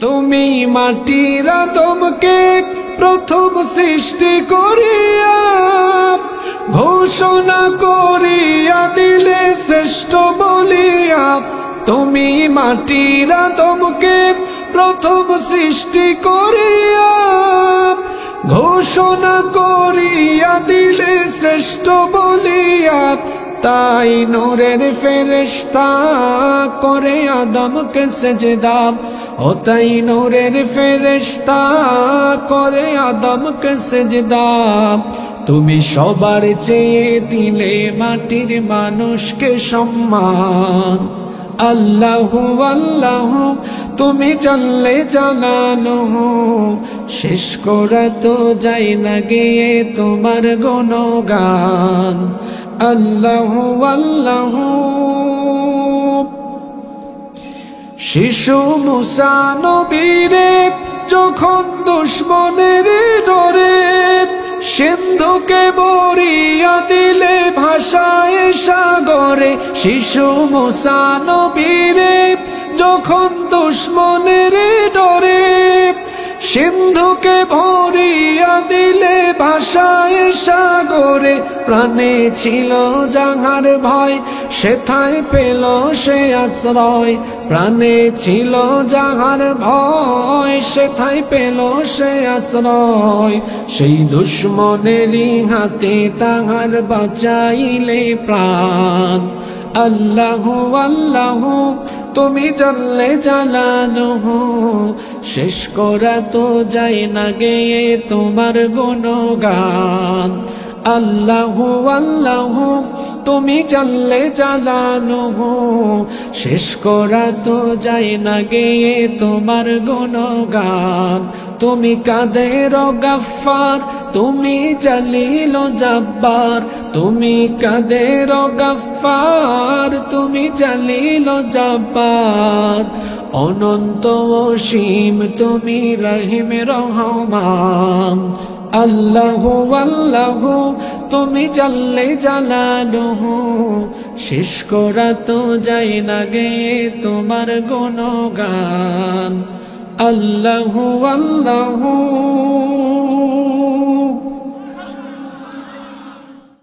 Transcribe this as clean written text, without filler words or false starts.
তুমি মাটির আদমকে প্রথম সৃষ্টি করিয়া ঘোষণা করিয়া দিলে শ্রেষ্ঠ বলিয়া। তুমি মাটির আদমকে প্রথম সৃষ্টি করিয়া ঘোষণা করিয়া দিলে শ্রেষ্ঠ বলিয়া। তাই নূরের ফেরেশতা করে আদমকে সেজদা, ও তাই নূরের ফেরেশতা করে আদমকে সেজদা। তুমি সবার চেয়ে দিলে মাটির মানুষকে সম্মান। আল্লাহু আল্লাহু তুমি জানলে জানানো, শেষ করা তো যায় না গিয়ে তোমার গুণগান। আল্লাহু আল্লাহু। শিশু মুসা নবীরে যখন দুশ্মনের ডরে সিন্ধুকে বরিয়া দিলে ভাষায় সাগরে। শিশু মুসা নবীরে যখন দুশ্মনের ডরে সিন্ধুকে ভরিয়া দিলে ভাষায় সাগরে। প্রাণে ছিল যাহার ভয় সেথায় পেল সে আশ্রয়। প্রাণে ছিল যাহার ভয় সেথায় পেল সে আশ্রয়। সেই দুশ্মনেরই হাতে তাহার বাঁচাইলে প্রাণ। আল্লাহু আল্লাহু তুমি জানলে জানানো, শেষ করা তো যায় না গেয়ে তোমার গুণগান। আল্লাহু আল্লাহু তুমি জানলে জানানো, শেষ করা তো যায় না গেয়ে তোমার গুণগান। তুমি কাদের গাফফার তুমি জালিল জাব্বার। তুমি কাদের গাফফার তুমি জালিল জাব্বার। অনন্ত অসীম তুমি রহিম রহমান। আল্লাহু আল্লাহু তুমি জানলে জানানো, শেষ করা তো যায় না গেয়ে তোমার গুণগান। আল্লাহু আল্লাহু।